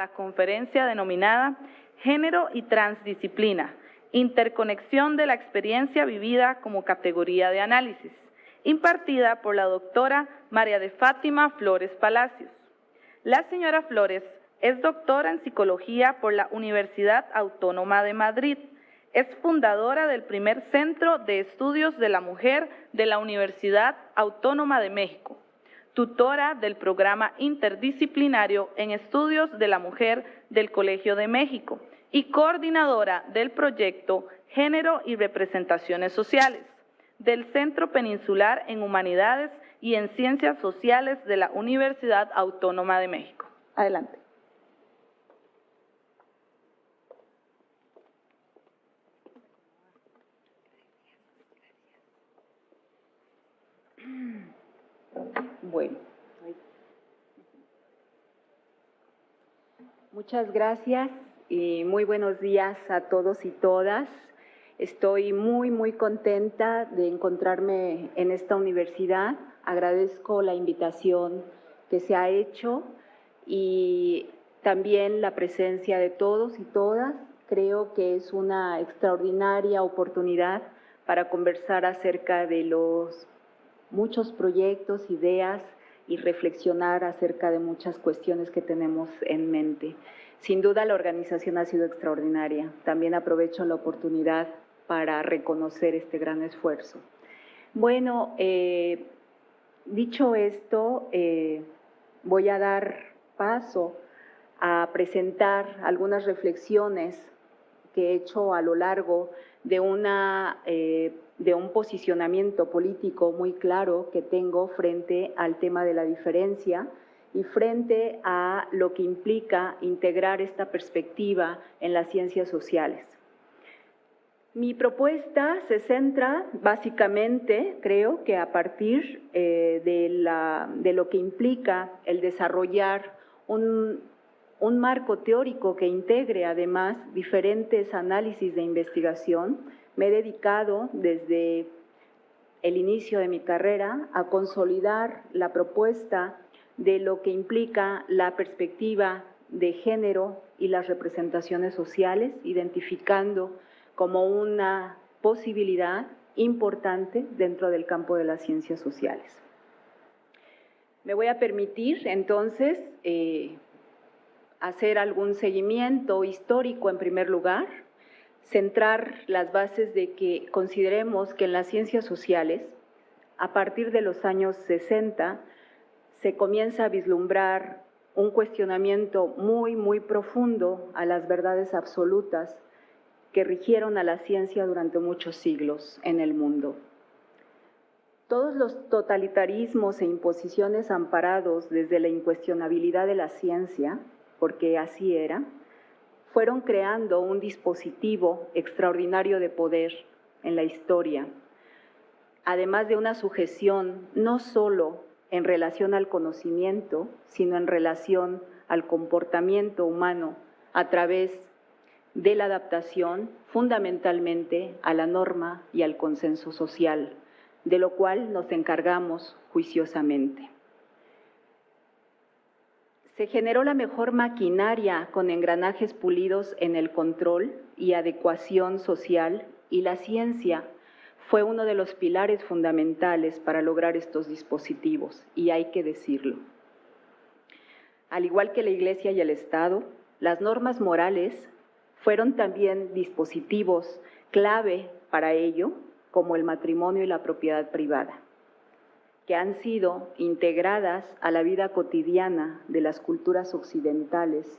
la conferencia denominada Género y Transdisciplina, interconexión de la experiencia vivida como categoría de análisis, impartida por la doctora María de Fátima Flores Palacios. La señora Flores es doctora en Psicología por la Universidad Autónoma de Madrid. Es fundadora del primer Centro de Estudios de la Mujer de la Universidad Autónoma de México, tutora del programa interdisciplinario en Estudios de la Mujer del Colegio de México y coordinadora del proyecto Género y Representaciones Sociales del Centro Peninsular en Humanidades y en Ciencias Sociales de la Universidad Autónoma de México. Adelante. Bueno, muchas gracias y muy buenos días a todos y todas. Estoy muy contenta de encontrarme en esta universidad. Agradezco la invitación que se ha hecho y también la presencia de todos y todas. Creo que es una extraordinaria oportunidad para conversar acerca de los muchos proyectos, ideas y reflexionar acerca de muchas cuestiones que tenemos en mente. Sin duda la organización ha sido extraordinaria. También aprovecho la oportunidad para reconocer este gran esfuerzo. Bueno, dicho esto, voy a dar paso a presentar algunas reflexiones que he hecho a lo largo de un posicionamiento político muy claro que tengo frente al tema de la diferencia y frente a lo que implica integrar esta perspectiva en las ciencias sociales. Mi propuesta se centra básicamente, creo que a partir de lo que implica el desarrollar un marco teórico que integre además diferentes análisis de investigación. Me he dedicado desde el inicio de mi carrera a consolidar la propuesta de lo que implica la perspectiva de género y las representaciones sociales, identificando como una posibilidad importante dentro del campo de las ciencias sociales. Me voy a permitir entonces hacer algún seguimiento histórico en primer lugar, centrar las bases de que consideremos que en las ciencias sociales, a partir de los años 60, se comienza a vislumbrar un cuestionamiento muy profundo a las verdades absolutas que rigieron a la ciencia durante muchos siglos en el mundo. Todos los totalitarismos e imposiciones amparados desde la incuestionabilidad de la ciencia, porque así era, fueron creando un dispositivo extraordinario de poder en la historia, además de una sujeción no solo en relación al conocimiento, sino en relación al comportamiento humano a través de la adaptación fundamentalmente a la norma y al consenso social, de lo cual nos encargamos juiciosamente. Se generó la mejor maquinaria con engranajes pulidos en el control y adecuación social, y la ciencia fue uno de los pilares fundamentales para lograr estos dispositivos, y hay que decirlo. Al igual que la Iglesia y el Estado, las normas morales fueron también dispositivos clave para ello, como el matrimonio y la propiedad privada, que han sido integradas a la vida cotidiana de las culturas occidentales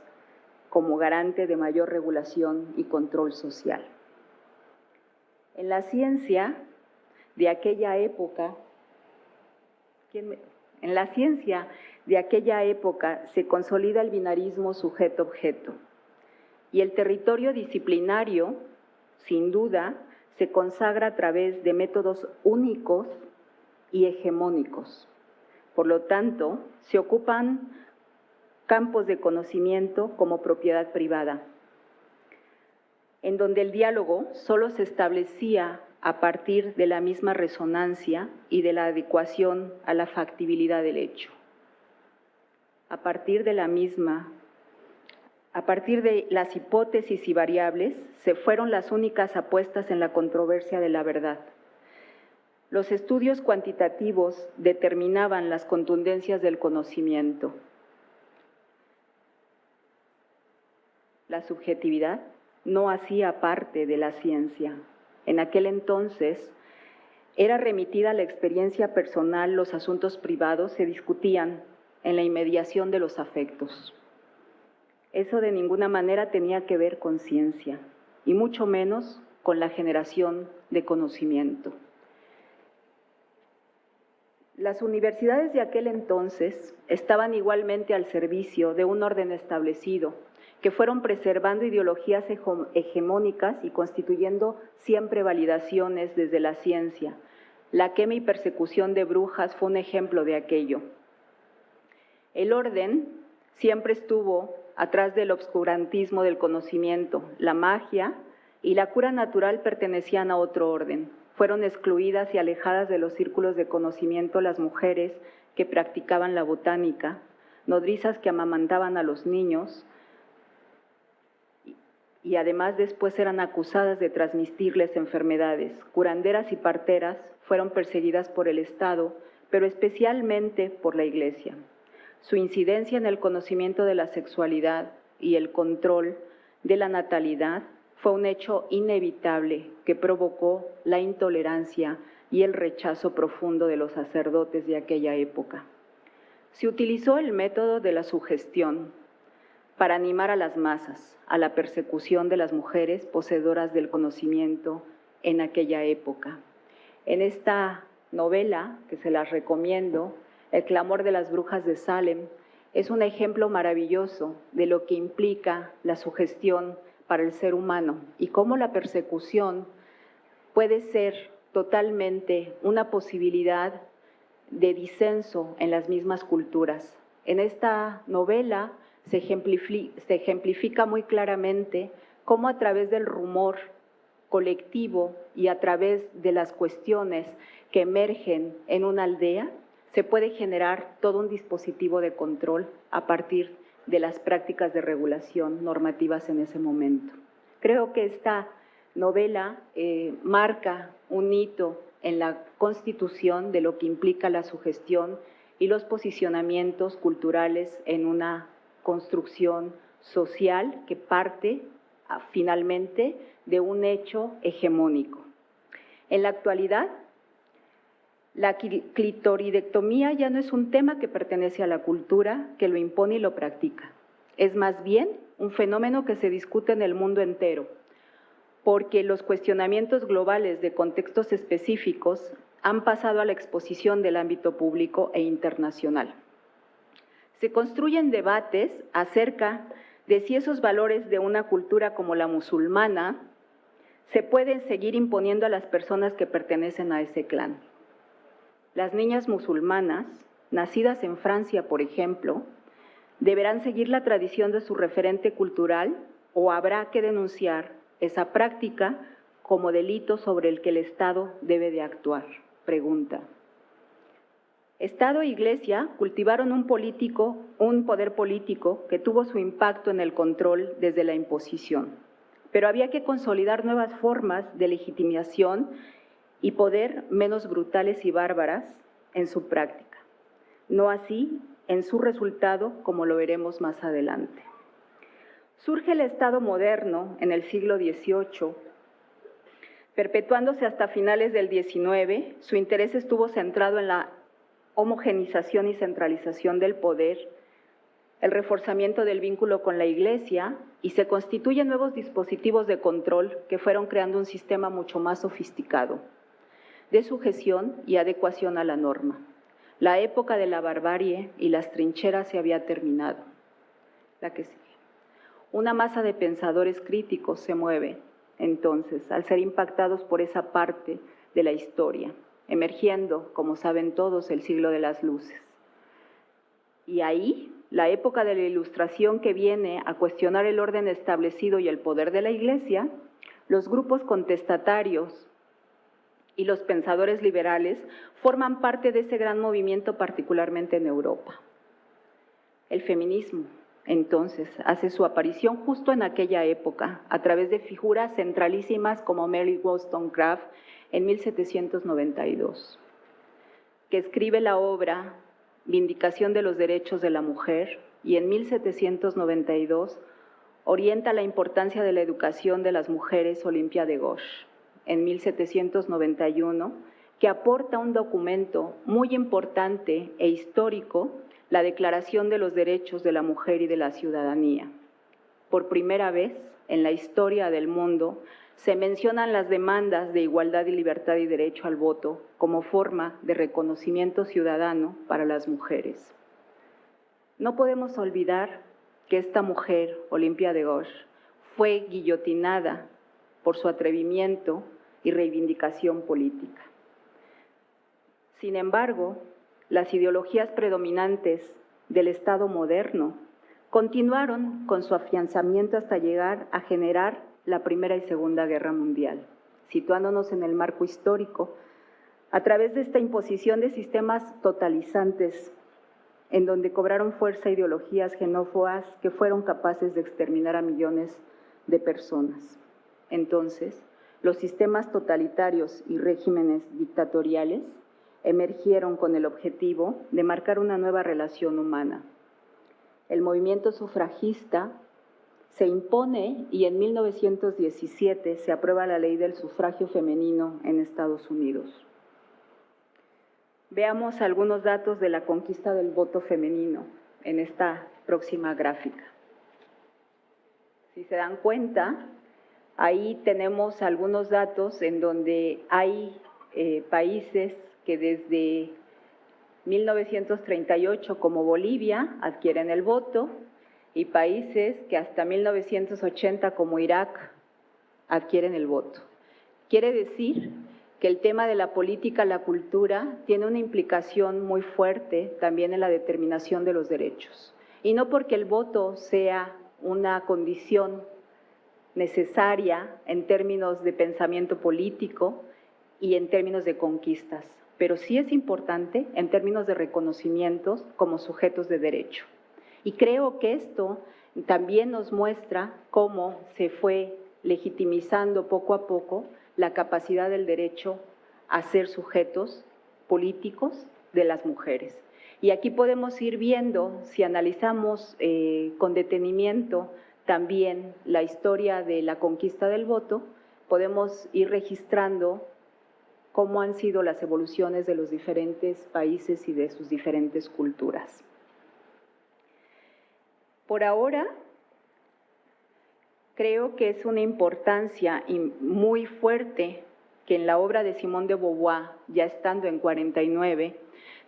como garante de mayor regulación y control social. En la ciencia de aquella época, se consolida el binarismo sujeto-objeto, y el territorio disciplinario, sin duda, se consagra a través de métodos únicos y hegemónicos. Por lo tanto, se ocupan campos de conocimiento como propiedad privada, en donde el diálogo solo se establecía a partir de la misma resonancia y de la adecuación a la factibilidad del hecho. A partir de la misma A partir de las hipótesis y variables, se fueron las únicas apuestas en la controversia de la verdad. Los estudios cuantitativos determinaban las contundencias del conocimiento. La subjetividad no hacía parte de la ciencia. En aquel entonces era remitida a la experiencia personal, los asuntos privados se discutían en la inmediación de los afectos. Eso de ninguna manera tenía que ver con ciencia, y mucho menos con la generación de conocimiento. Las universidades de aquel entonces estaban igualmente al servicio de un orden establecido, que fueron preservando ideologías hegemónicas y constituyendo siempre validaciones desde la ciencia. La quema y persecución de brujas fue un ejemplo de aquello. El orden siempre estuvo atrás del obscurantismo del conocimiento. La magia y la cura natural pertenecían a otro orden. Fueron excluidas y alejadas de los círculos de conocimiento las mujeres que practicaban la botánica, nodrizas que amamantaban a los niños y además después eran acusadas de transmitirles enfermedades. Curanderas y parteras fueron perseguidas por el Estado, pero especialmente por la Iglesia. Su incidencia en el conocimiento de la sexualidad y el control de la natalidad fue un hecho inevitable que provocó la intolerancia y el rechazo profundo de los sacerdotes de aquella época. Se utilizó el método de la sugestión para animar a las masas a la persecución de las mujeres poseedoras del conocimiento en aquella época. En esta novela, que se las recomiendo, El clamor de las brujas de Salem, es un ejemplo maravilloso de lo que implica la sugestión para el ser humano y cómo la persecución puede ser totalmente una posibilidad de disenso en las mismas culturas. En esta novela se ejemplifica muy claramente cómo a través del rumor colectivo y a través de las cuestiones que emergen en una aldea, se puede generar todo un dispositivo de control a partir de las prácticas de regulación normativas en ese momento. Creo que esta novela marca un hito en la constitución de lo que implica la sugestión y los posicionamientos culturales en una construcción social que parte finalmente de un hecho hegemónico. En la actualidad, la clitoridectomía ya no es un tema que pertenece a la cultura, que lo impone y lo practica. Es más bien un fenómeno que se discute en el mundo entero, porque los cuestionamientos globales de contextos específicos han pasado a la exposición del ámbito público e internacional. Se construyen debates acerca de si esos valores de una cultura como la musulmana se pueden seguir imponiendo a las personas que pertenecen a ese clan. Las niñas musulmanas, nacidas en Francia, por ejemplo, deberán seguir la tradición de su referente cultural o habrá que denunciar esa práctica como delito sobre el que el Estado debe de actuar. Pregunta. Estado e Iglesia cultivaron un poder político que tuvo su impacto en el control desde la imposición, pero había que consolidar nuevas formas de legitimación y poder menos brutales y bárbaras en su práctica. No así en su resultado, como lo veremos más adelante. Surge el Estado moderno en el siglo XVIII, perpetuándose hasta finales del XIX. Su interés estuvo centrado en la homogenización y centralización del poder, el reforzamiento del vínculo con la Iglesia y se constituyen nuevos dispositivos de control que fueron creando un sistema mucho más sofisticado de sujeción y adecuación a la norma. La época de la barbarie y las trincheras se había terminado. La que sigue. Una masa de pensadores críticos se mueve, entonces, al ser impactados por esa parte de la historia, emergiendo, como saben todos, el siglo de las luces. Y ahí, la época de la Ilustración que viene a cuestionar el orden establecido y el poder de la Iglesia, los grupos contestatarios y los pensadores liberales forman parte de ese gran movimiento, particularmente en Europa. El feminismo, entonces hace su aparición justo en aquella época, a través de figuras centralísimas como Mary Wollstonecraft en 1792, que escribe la obra Vindicación de los Derechos de la Mujer, y en 1792 orienta la importancia de la educación de las mujeres Olympia de Gauche. En 1791, que aporta un documento muy importante e histórico, la Declaración de los Derechos de la Mujer y de la Ciudadanía. Por primera vez en la historia del mundo se mencionan las demandas de igualdad y libertad y derecho al voto como forma de reconocimiento ciudadano para las mujeres. No podemos olvidar que esta mujer, Olympia de Gauche, fue guillotinada por su atrevimiento y reivindicación política. Sin embargo, las ideologías predominantes del Estado moderno continuaron con su afianzamiento hasta llegar a generar la Primera y Segunda Guerra Mundial, situándonos en el marco histórico a través de esta imposición de sistemas totalizantes en donde cobraron fuerza ideologías xenófobas que fueron capaces de exterminar a millones de personas. Entonces, los sistemas totalitarios y regímenes dictatoriales emergieron con el objetivo de marcar una nueva relación humana. El movimiento sufragista se impone y en 1917 se aprueba la ley del sufragio femenino en Estados Unidos. Veamos algunos datos de la conquista del voto femenino en esta próxima gráfica. Si se dan cuenta, ahí tenemos algunos datos en donde hay países que desde 1938, como Bolivia, adquieren el voto, y países que hasta 1980, como Irak, adquieren el voto. Quiere decir que el tema de la política, la cultura, tiene una implicación muy fuerte también en la determinación de los derechos. Y no porque el voto sea una condición necesaria en términos de pensamiento político y en términos de conquistas, pero sí es importante en términos de reconocimientos como sujetos de derecho. Y creo que esto también nos muestra cómo se fue legitimizando poco a poco la capacidad del derecho a ser sujetos políticos de las mujeres. Y aquí podemos ir viendo, si analizamos con detenimiento también la historia de la conquista del voto, podemos ir registrando cómo han sido las evoluciones de los diferentes países y de sus diferentes culturas. Por ahora, creo que es una importancia muy fuerte que en la obra de Simone de Beauvoir, ya estando en 49,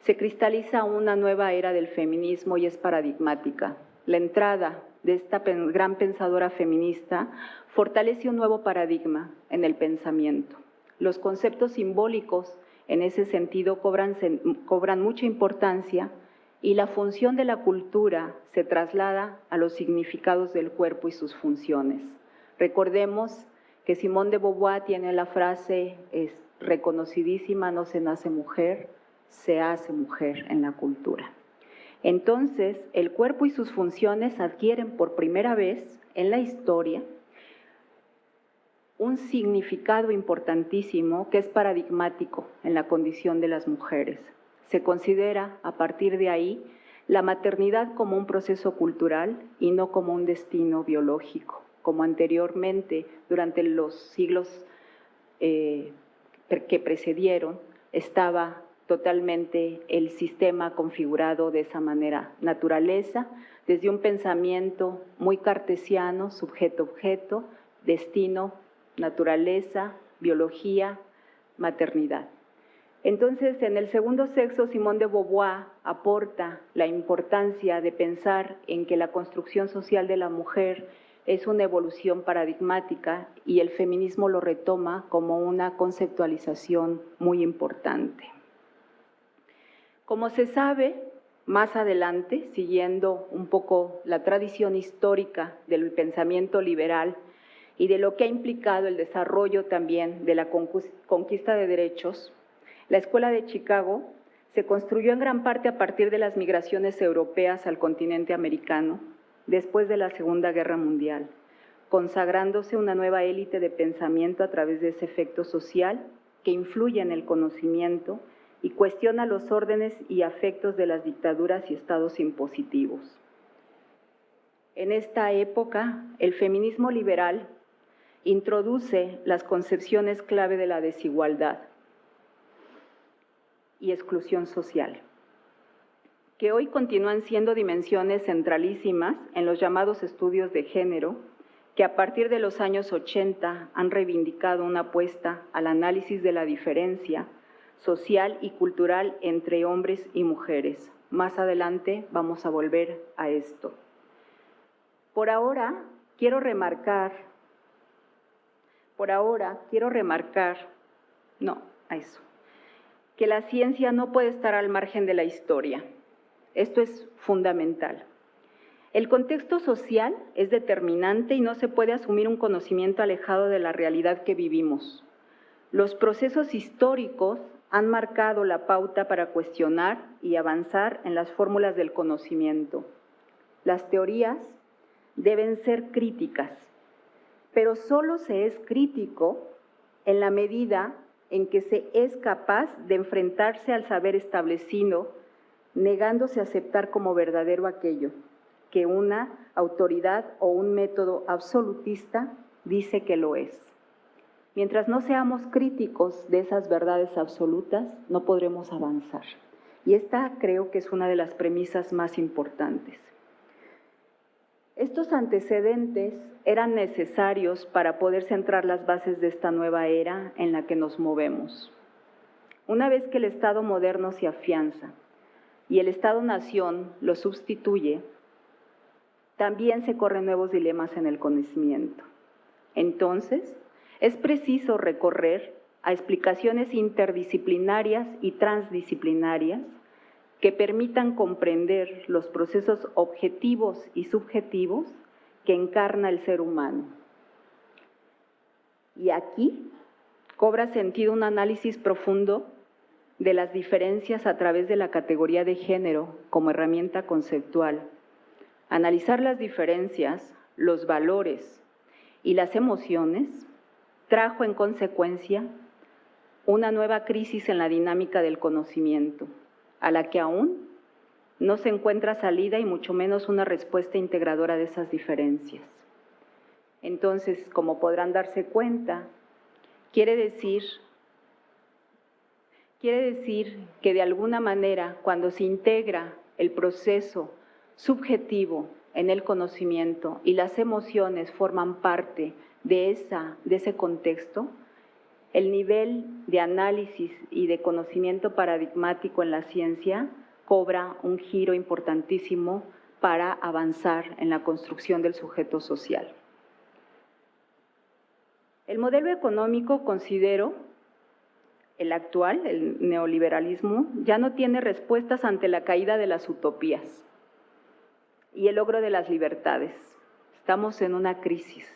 se cristaliza una nueva era del feminismo y es paradigmática. La entrada de esta gran pensadora feminista fortalece un nuevo paradigma en el pensamiento. Los conceptos simbólicos en ese sentido cobran mucha importancia y la función de la cultura se traslada a los significados del cuerpo y sus funciones. Recordemos que Simone de Beauvoir tiene la frase reconocidísima: no se nace mujer, se hace mujer en la cultura. Entonces, el cuerpo y sus funciones adquieren por primera vez en la historia un significado importantísimo que es paradigmático en la condición de las mujeres. Se considera a partir de ahí la maternidad como un proceso cultural y no como un destino biológico, como anteriormente durante los siglos que precedieron estaba totalmente el sistema configurado de esa manera. Naturaleza, desde un pensamiento muy cartesiano, sujeto-objeto, destino, naturaleza, biología, maternidad. Entonces, en el segundo sexo, Simone de Beauvoir aporta la importancia de pensar en que la construcción social de la mujer es una evolución paradigmática y el feminismo lo retoma como una conceptualización muy importante. Como se sabe, más adelante, siguiendo un poco la tradición histórica del pensamiento liberal y de lo que ha implicado el desarrollo también de la conquista de derechos, la Escuela de Chicago se construyó en gran parte a partir de las migraciones europeas al continente americano después de la Segunda Guerra Mundial, consagrándose una nueva élite de pensamiento a través de ese efecto social que influye en el conocimiento y cuestiona los órdenes y afectos de las dictaduras y estados impositivos. En esta época, el feminismo liberal introduce las concepciones clave de la desigualdad y exclusión social, que hoy continúan siendo dimensiones centralísimas en los llamados estudios de género, que a partir de los años 80 han reivindicado una apuesta al análisis de la diferencia social y cultural entre hombres y mujeres. Más adelante vamos a volver a esto. Por ahora quiero remarcar, que la ciencia no puede estar al margen de la historia. Esto es fundamental. El contexto social es determinante y no se puede asumir un conocimiento alejado de la realidad que vivimos. Los procesos históricos han marcado la pauta para cuestionar y avanzar en las fórmulas del conocimiento. Las teorías deben ser críticas, pero solo se es crítico en la medida en que se es capaz de enfrentarse al saber establecido, negándose a aceptar como verdadero aquello que una autoridad o un método absolutista dice que lo es. Mientras no seamos críticos de esas verdades absolutas, no podremos avanzar. Y esta creo que es una de las premisas más importantes. Estos antecedentes eran necesarios para poder centrar las bases de esta nueva era en la que nos movemos. Una vez que el Estado moderno se afianza y el Estado-nación lo sustituye, también se corren nuevos dilemas en el conocimiento. Entonces, es preciso recorrer a explicaciones interdisciplinarias y transdisciplinarias que permitan comprender los procesos objetivos y subjetivos que encarna el ser humano. Y aquí cobra sentido un análisis profundo de las diferencias a través de la categoría de género como herramienta conceptual. Analizar las diferencias, los valores y las emociones trajo en consecuencia una nueva crisis en la dinámica del conocimiento, a la que aún no se encuentra salida y mucho menos una respuesta integradora de esas diferencias. Entonces, como podrán darse cuenta, quiere decir que de alguna manera, cuando se integra el proceso subjetivo en el conocimiento y las emociones forman parte de ese contexto, el nivel de análisis y de conocimiento paradigmático en la ciencia cobra un giro importantísimo para avanzar en la construcción del sujeto social. El modelo económico, considero, el actual, el neoliberalismo, ya no tiene respuestas ante la caída de las utopías y el logro de las libertades. Estamos en una crisis,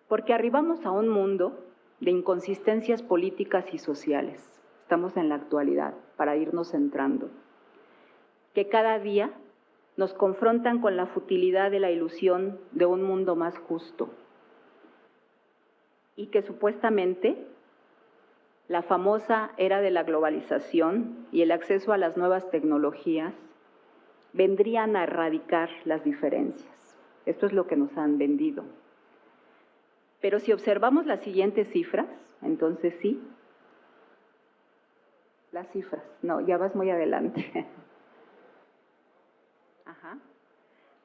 porque arribamos a un mundo de inconsistencias políticas y sociales. Estamos en la actualidad, para irnos centrando, que cada día nos confrontan con la futilidad de la ilusión de un mundo más justo y que supuestamente la famosa era de la globalización y el acceso a las nuevas tecnologías vendrían a erradicar las diferencias. Esto es lo que nos han vendido. Pero si observamos las siguientes cifras, entonces sí, las cifras, no, ya vas muy adelante. Ajá.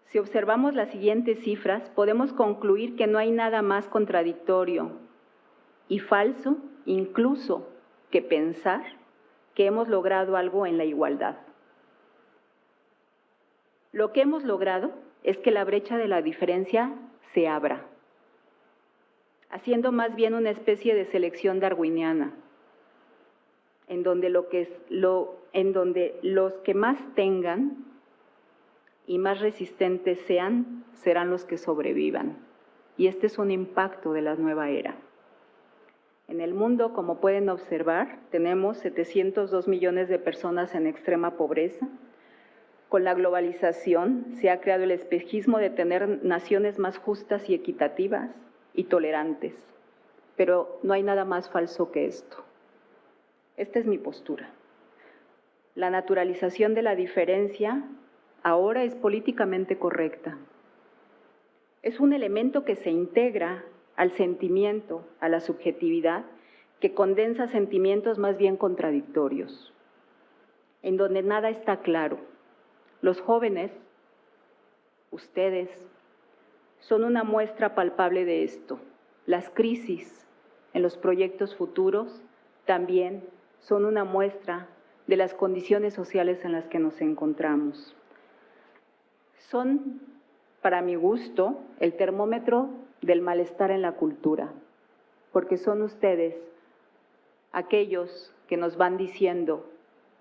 Si observamos las siguientes cifras, podemos concluir que no hay nada más contradictorio y falso, incluso, que pensar que hemos logrado algo en la igualdad. Lo que hemos logrado es que la brecha de la diferencia se abra, haciendo más bien una especie de selección darwiniana, en donde los que más tengan y más resistentes sean, serán los que sobrevivan. Y este es un impacto de la nueva era. En el mundo, como pueden observar, tenemos 702 millones de personas en extrema pobreza, Con la globalización se ha creado el espejismo de tener naciones más justas y equitativas y tolerantes, pero no hay nada más falso que esto. Esta es mi postura. La naturalización de la diferencia ahora es políticamente correcta. Es un elemento que se integra al sentimiento, a la subjetividad, que condensa sentimientos más bien contradictorios, en donde nada está claro. Los jóvenes, ustedes, son una muestra palpable de esto. Las crisis en los proyectos futuros también son una muestra de las condiciones sociales en las que nos encontramos. Son, para mi gusto, el termómetro del malestar en la cultura, porque son ustedes aquellos que nos van diciendo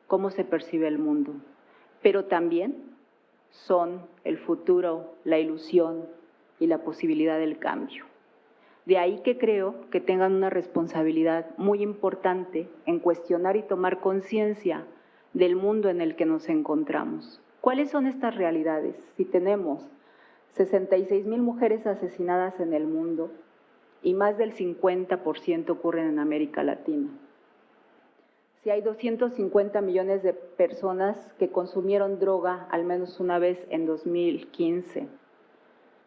cómo se percibe el mundo, pero también son el futuro, la ilusión y la posibilidad del cambio. De ahí que creo que tengan una responsabilidad muy importante en cuestionar y tomar conciencia del mundo en el que nos encontramos. ¿Cuáles son estas realidades? Si tenemos 66,000 mujeres asesinadas en el mundo y más del 50% ocurren en América Latina. Si hay 250 millones de personas que consumieron droga al menos una vez en 2015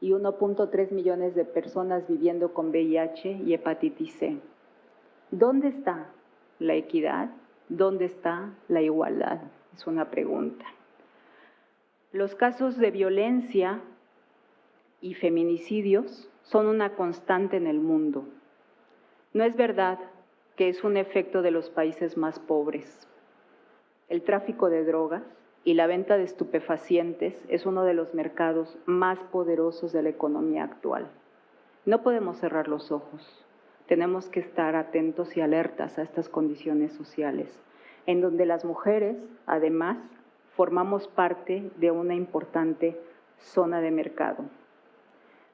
y 1.3 millones de personas viviendo con VIH y hepatitis C. ¿Dónde está la equidad? ¿Dónde está la igualdad? Es una pregunta. Los casos de violencia y feminicidios son una constante en el mundo. No es verdad que es un efecto de los países más pobres. El tráfico de drogas y la venta de estupefacientes es uno de los mercados más poderosos de la economía actual. No podemos cerrar los ojos. Tenemos que estar atentos y alertas a estas condiciones sociales, en donde las mujeres, además, formamos parte de una importante zona de mercado.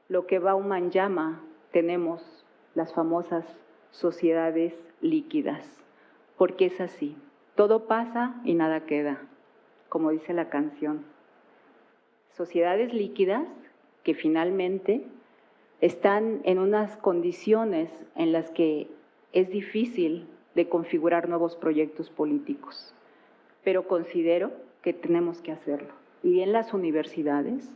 Lo que Bauman llama, tenemos las famosas sociedades líquidas, porque es así, todo pasa y nada queda, como dice la canción. Sociedades líquidas que finalmente están en unas condiciones en las que es difícil de configurar nuevos proyectos políticos, pero considero que tenemos que hacerlo. Y en las universidades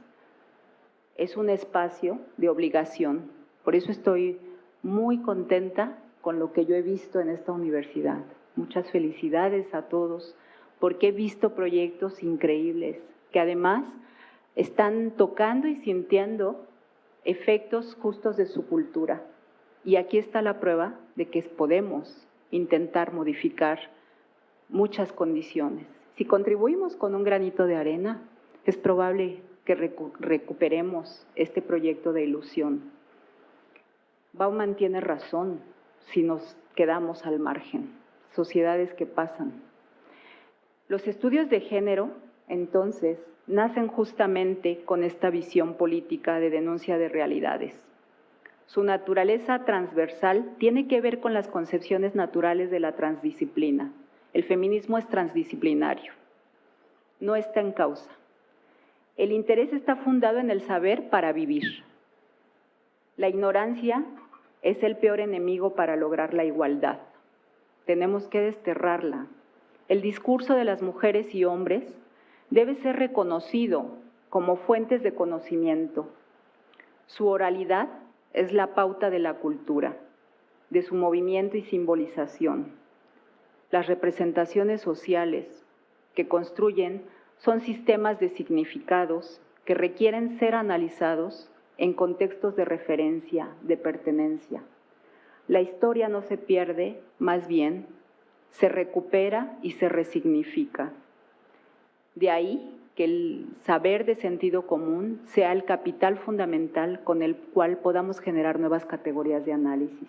es un espacio de obligación, por eso estoy muy contenta con lo que yo he visto en esta universidad. Muchas felicidades a todos, porque he visto proyectos increíbles que además están tocando y sintiendo efectos justos de su cultura. Y aquí está la prueba de que podemos intentar modificar muchas condiciones. Si contribuimos con un granito de arena, es probable que recuperemos este proyecto de ilusión. Bauman tiene razón si nos quedamos al margen. Sociedades que pasan. Los estudios de género, entonces, nacen justamente con esta visión política de denuncia de realidades. Su naturaleza transversal tiene que ver con las concepciones naturales de la transdisciplina. El feminismo es transdisciplinario, no está en causa. El interés está fundado en el saber para vivir. La ignorancia es el peor enemigo para lograr la igualdad. Tenemos que desterrarla. El discurso de las mujeres y hombres debe ser reconocido como fuentes de conocimiento. Su oralidad es la pauta de la cultura, de su movimiento y simbolización. Las representaciones sociales que construyen son sistemas de significados que requieren ser analizados en contextos de referencia, de pertenencia. La historia no se pierde, más bien, se recupera y se resignifica. De ahí que el saber de sentido común sea el capital fundamental con el cual podamos generar nuevas categorías de análisis.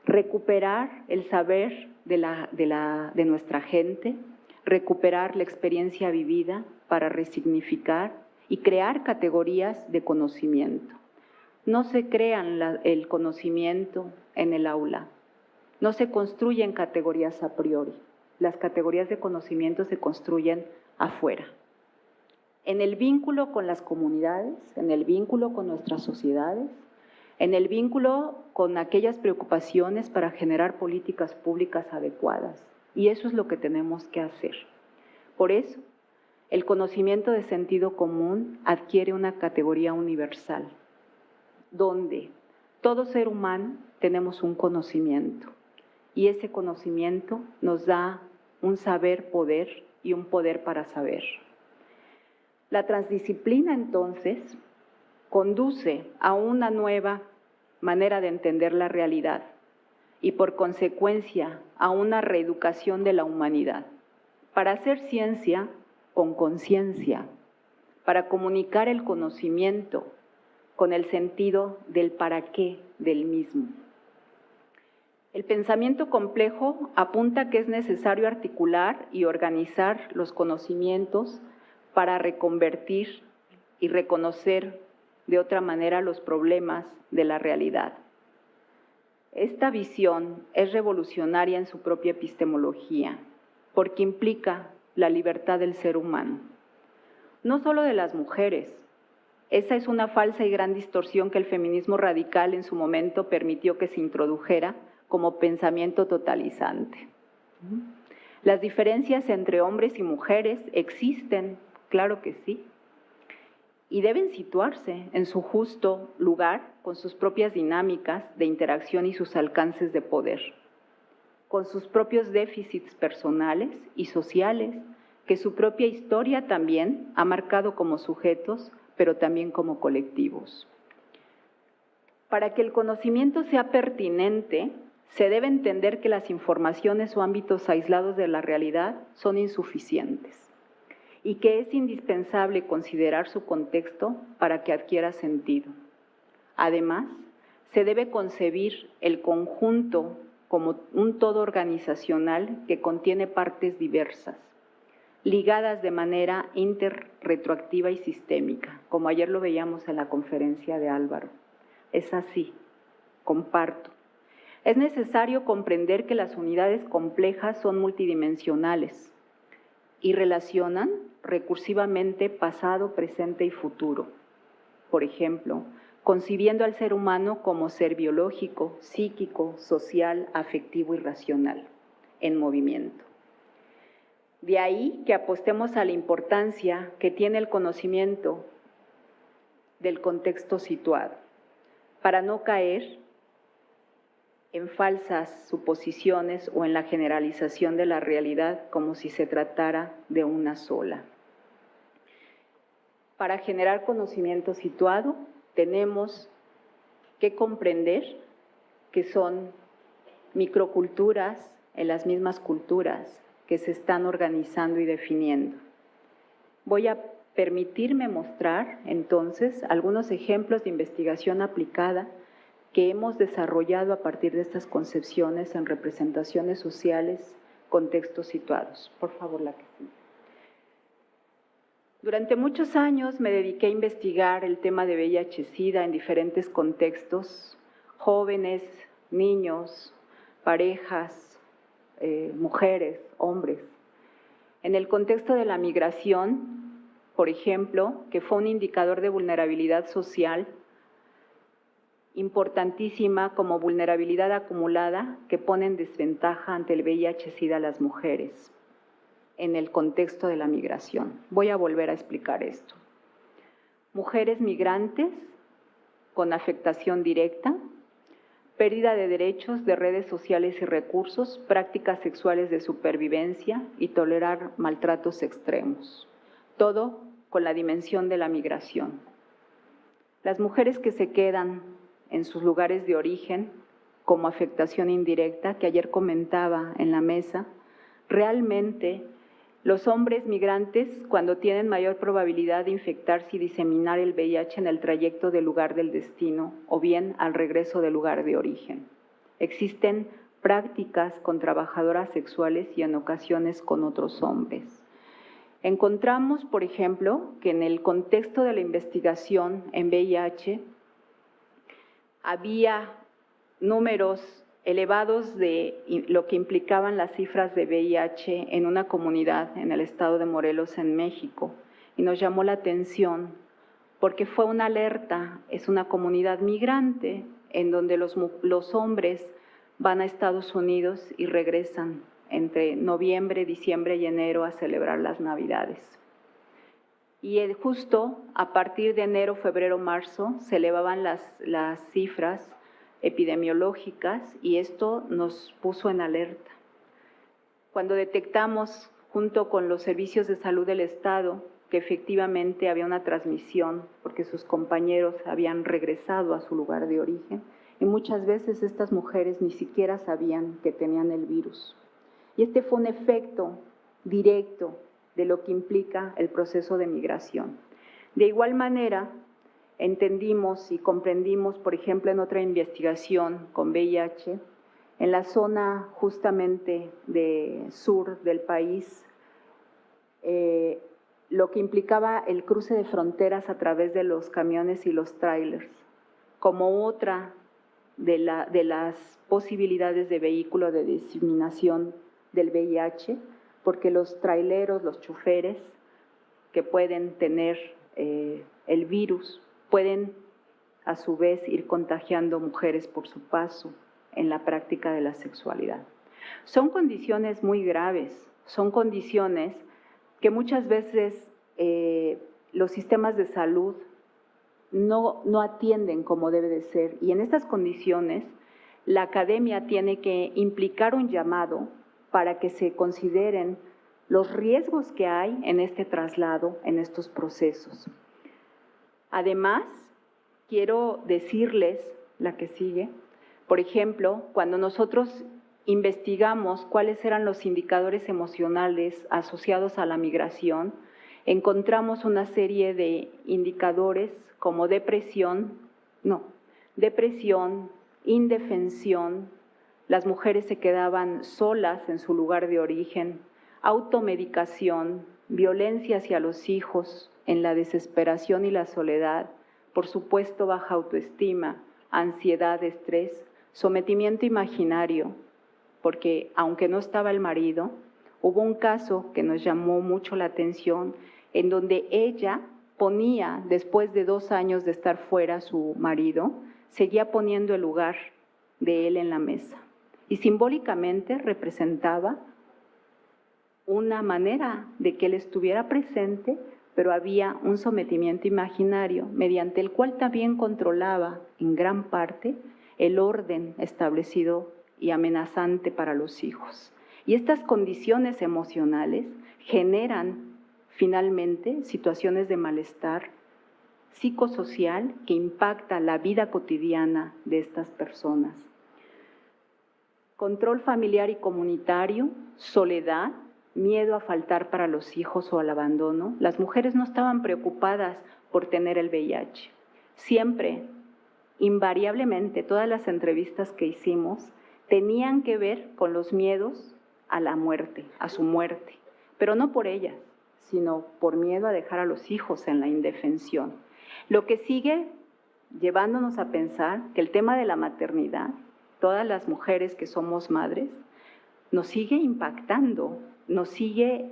Recuperar el saber de nuestra gente, recuperar la experiencia vivida para resignificar y crear categorías de conocimiento. No se crean el conocimiento en el aula, no se construyen categorías a priori, las categorías de conocimiento se construyen afuera. en el vínculo con las comunidades, en el vínculo con nuestras sociedades, en el vínculo con aquellas preocupaciones para generar políticas públicas adecuadas. Y eso es lo que tenemos que hacer. Por eso, el conocimiento de sentido común adquiere una categoría universal, donde todo ser humano tenemos un conocimiento, y ese conocimiento nos da un saber poder y un poder para saber. La transdisciplina, entonces, conduce a una nueva manera de entender la realidad y, por consecuencia, a una reeducación de la humanidad, para hacer ciencia con conciencia, para comunicar el conocimiento con el sentido del para qué del mismo. El pensamiento complejo apunta que es necesario articular y organizar los conocimientos para reconvertir y reconocer de otra manera los problemas de la realidad. Esta visión es revolucionaria en su propia epistemología, porque implica la libertad del ser humano, no solo de las mujeres. Esa es una falsa y gran distorsión que el feminismo radical en su momento permitió que se introdujera como pensamiento totalizante. Las diferencias entre hombres y mujeres existen, claro que sí, y deben situarse en su justo lugar con sus propias dinámicas de interacción y sus alcances de poder, con sus propios déficits personales y sociales, que su propia historia también ha marcado como sujetos, pero también como colectivos. Para que el conocimiento sea pertinente, se debe entender que las informaciones o ámbitos aislados de la realidad son insuficientes y que es indispensable considerar su contexto para que adquiera sentido. Además, se debe concebir el conjunto como un todo organizacional que contiene partes diversas, ligadas de manera interretroactiva y sistémica, como ayer lo veíamos en la conferencia de Álvaro. Es así, comparto. Es necesario comprender que las unidades complejas son multidimensionales y relacionan recursivamente pasado, presente y futuro. Por ejemplo, concibiendo al ser humano como ser biológico, psíquico, social, afectivo y racional, en movimiento. De ahí que apostemos a la importancia que tiene el conocimiento del contexto situado, para no caer en falsas suposiciones o en la generalización de la realidad como si se tratara de una sola. Para generar conocimiento situado, tenemos que comprender que son microculturas en las mismas culturas que se están organizando y definiendo. Voy a permitirme mostrar, entonces, algunos ejemplos de investigación aplicada que hemos desarrollado a partir de estas concepciones en representaciones sociales, contextos situados. Por favor, la que sigue. Durante muchos años me dediqué a investigar el tema de VIH-Sida en diferentes contextos, jóvenes, niños, parejas, mujeres, hombres. En el contexto de la migración, por ejemplo, que fue un indicador de vulnerabilidad social importantísima como vulnerabilidad acumulada que pone en desventaja ante el VIH-Sida a las mujeres en el contexto de la migración. Voy a volver a explicar esto. Mujeres migrantes con afectación directa, pérdida de derechos, de redes sociales y recursos, prácticas sexuales de supervivencia y tolerar maltratos extremos. Todo con la dimensión de la migración. Las mujeres que se quedan en sus lugares de origen como afectación indirecta, que ayer comentaba en la mesa, realmente los hombres migrantes, cuando tienen mayor probabilidad de infectarse y diseminar el VIH en el trayecto del lugar del destino o bien al regreso del lugar de origen. Existen prácticas con trabajadoras sexuales y en ocasiones con otros hombres. Encontramos, por ejemplo, que en el contexto de la investigación en VIH había números elevados de lo que implicaban las cifras de VIH en una comunidad en el estado de Morelos, en México, y nos llamó la atención porque fue una alerta. Es una comunidad migrante en donde los hombres van a Estados Unidos y regresan entre noviembre, diciembre y enero a celebrar las Navidades. Y justo a partir de enero, febrero, marzo se elevaban las cifras epidemiológicas y esto nos puso en alerta. Cuando detectamos, junto con los servicios de salud del Estado, que efectivamente había una transmisión porque sus compañeros habían regresado a su lugar de origen, y muchas veces estas mujeres ni siquiera sabían que tenían el virus. Y este fue un efecto directo de lo que implica el proceso de migración. De igual manera, entendimos y comprendimos, por ejemplo, en otra investigación con VIH, en la zona justamente de sur del país, lo que implicaba el cruce de fronteras a través de los camiones y los trailers, como otra de las posibilidades de vehículo de diseminación del VIH, porque los traileros, los choferes que pueden tener el virus, pueden a su vez ir contagiando mujeres por su paso en la práctica de la sexualidad. Son condiciones muy graves, son condiciones que muchas veces los sistemas de salud no atienden como debe de ser, y en estas condiciones la academia tiene que implicar un llamado para que se consideren los riesgos que hay en este traslado, en estos procesos. Además, quiero decirles, la que sigue, por ejemplo, cuando nosotros investigamos cuáles eran los indicadores emocionales asociados a la migración, encontramos una serie de indicadores como depresión, indefensión, las mujeres se quedaban solas en su lugar de origen, automedicación, violencia hacia los hijos, en la desesperación y la soledad, por supuesto baja autoestima, ansiedad, estrés, sometimiento imaginario, porque aunque no estaba el marido, hubo un caso que nos llamó mucho la atención, en donde ella ponía, después de 2 años de estar fuera su marido, seguía poniendo el lugar de él en la mesa. Y simbólicamente representaba una manera de que él estuviera presente, pero había un sometimiento imaginario mediante el cual también controlaba en gran parte el orden establecido y amenazante para los hijos. Y estas condiciones emocionales generan finalmente situaciones de malestar psicosocial que impacta la vida cotidiana de estas personas. Control familiar y comunitario, soledad, miedo a faltar para los hijos o al abandono. Las mujeres no estaban preocupadas por tener el VIH. Siempre, invariablemente, todas las entrevistas que hicimos tenían que ver con los miedos a la muerte, a su muerte, pero no por ellas, sino por miedo a dejar a los hijos en la indefensión. Lo que sigue llevándonos a pensar que el tema de la maternidad, todas las mujeres que somos madres, nos sigue impactando, nos sigue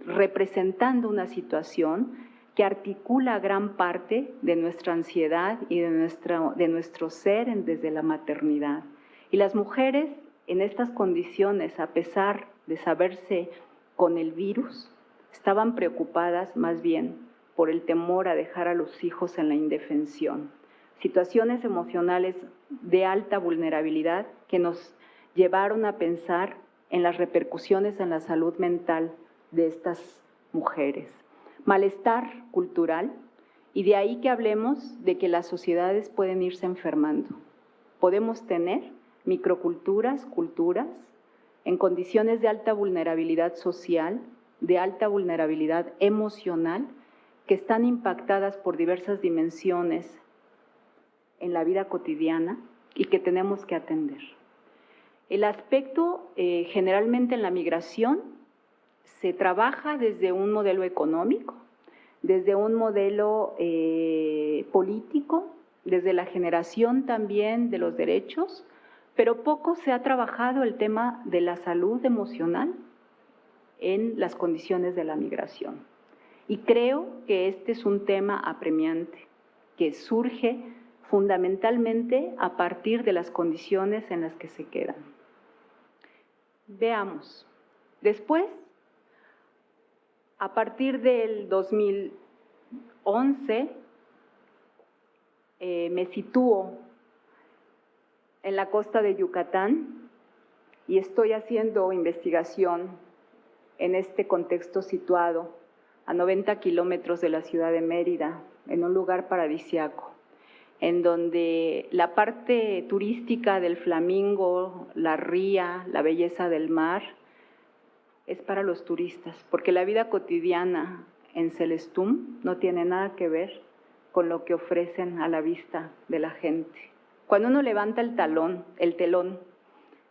representando una situación que articula gran parte de nuestra ansiedad y de nuestro ser desde la maternidad. Y las mujeres en estas condiciones, a pesar de saberse con el virus, estaban preocupadas más bien por el temor a dejar a los hijos en la indefensión. Situaciones emocionales de alta vulnerabilidad que nos llevaron a pensar en las repercusiones en la salud mental de estas mujeres. Malestar cultural, y de ahí que hablemos de que las sociedades pueden irse enfermando. Podemos tener microculturas, culturas, en condiciones de alta vulnerabilidad social, de alta vulnerabilidad emocional, que están impactadas por diversas dimensiones en la vida cotidiana y que tenemos que atender. El aspecto, generalmente en la migración, se trabaja desde un modelo económico, desde un modelo político, desde la generación también de los derechos, pero poco se ha trabajado el tema de la salud emocional en las condiciones de la migración. Y creo que este es un tema apremiante, que surge fundamentalmente a partir de las condiciones en las que se quedan. Veamos. Después, a partir del 2011, me sitúo en la costa de Yucatán y estoy haciendo investigación en este contexto situado a 90 kilómetros de la ciudad de Mérida, en un lugar paradisiaco, en donde la parte turística del flamingo, la ría, la belleza del mar, es para los turistas, porque la vida cotidiana en Celestún no tiene nada que ver con lo que ofrecen a la vista de la gente. Cuando uno levanta el telón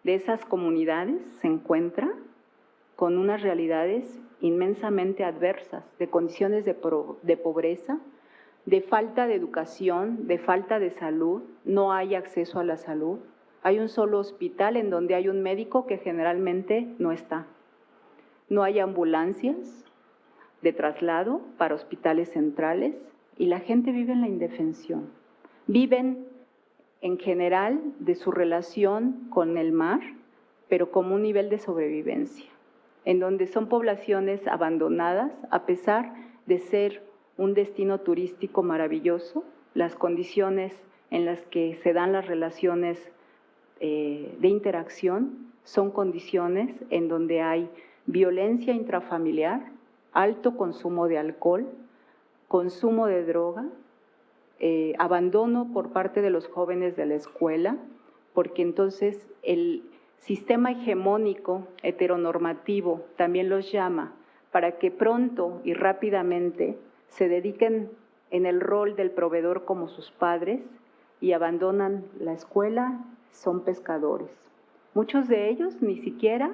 de esas comunidades, se encuentra con unas realidades inmensamente adversas, de condiciones de pobreza, de falta de educación, de falta de salud, no hay acceso a la salud. Hay un solo hospital en donde hay un médico que generalmente no está. No hay ambulancias de traslado para hospitales centrales y la gente vive en la indefensión. Viven en general de su relación con el mar, pero como un nivel de sobrevivencia, en donde son poblaciones abandonadas a pesar de ser un destino turístico maravilloso. Las condiciones en las que se dan las relaciones de interacción son condiciones en donde hay violencia intrafamiliar, alto consumo de alcohol, consumo de droga, abandono por parte de los jóvenes de la escuela, porque entonces el sistema hegemónico heteronormativo también los llama para que pronto y rápidamente se dediquen en el rol del proveedor como sus padres y abandonan la escuela, son pescadores. Muchos de ellos ni siquiera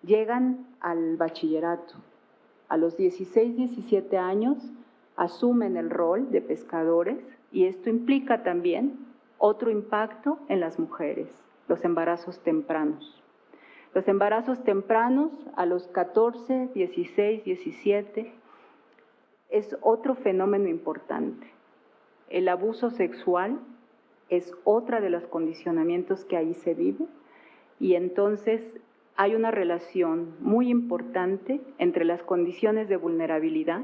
llegan al bachillerato. A los 16, 17 años asumen el rol de pescadores y esto implica también otro impacto en las mujeres, los embarazos tempranos. Los embarazos tempranos a los 14, 16, 17 es otro fenómeno importante. El abuso sexual es otra de los condicionamientos que ahí se vive y entonces hay una relación muy importante entre las condiciones de vulnerabilidad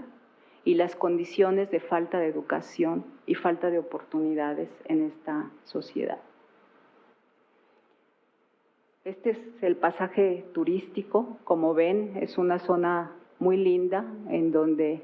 y las condiciones de falta de educación y falta de oportunidades en esta sociedad. Este es el pasaje turístico. Como ven, es una zona muy linda en donde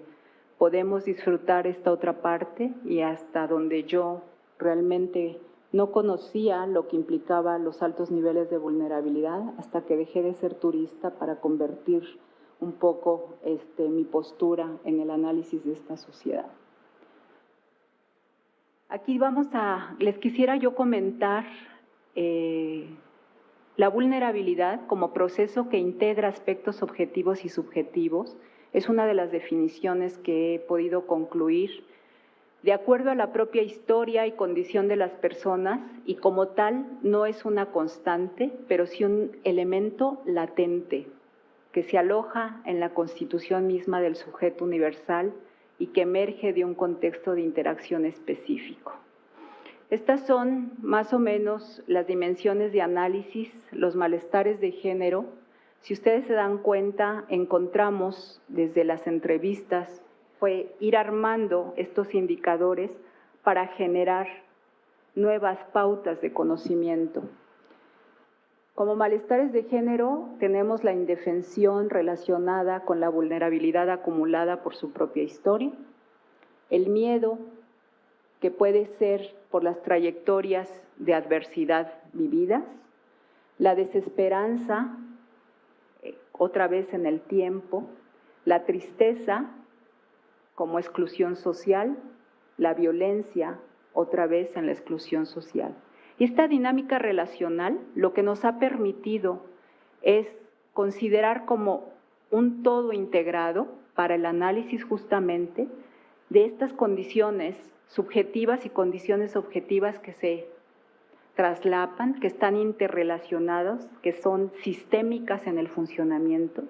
podemos disfrutar esta otra parte y hasta donde yo realmente no conocía lo que implicaba los altos niveles de vulnerabilidad hasta que dejé de ser turista para convertir un poco mi postura en el análisis de esta sociedad. Aquí les quisiera yo comentar la vulnerabilidad como proceso que integra aspectos objetivos y subjetivos. Es una de las definiciones que he podido concluir de acuerdo a la propia historia y condición de las personas, y como tal no es una constante, pero sí un elemento latente que se aloja en la constitución misma del sujeto universal y que emerge de un contexto de interacción específico. Estas son más o menos las dimensiones de análisis, los malestares de género. Si ustedes se dan cuenta, encontramos desde las entrevistas fue ir armando estos indicadores para generar nuevas pautas de conocimiento. Como malestares de género tenemos la indefensión relacionada con la vulnerabilidad acumulada por su propia historia, el miedo que puede ser por las trayectorias de adversidad vividas, la desesperanza, otra vez en el tiempo, la tristeza como exclusión social, la violencia, otra vez en la exclusión social. Y esta dinámica relacional lo que nos ha permitido es considerar como un todo integrado para el análisis justamente de estas condiciones subjetivas y condiciones objetivas que se traslapan, que están interrelacionadas, que son sistémicas en el funcionamiento.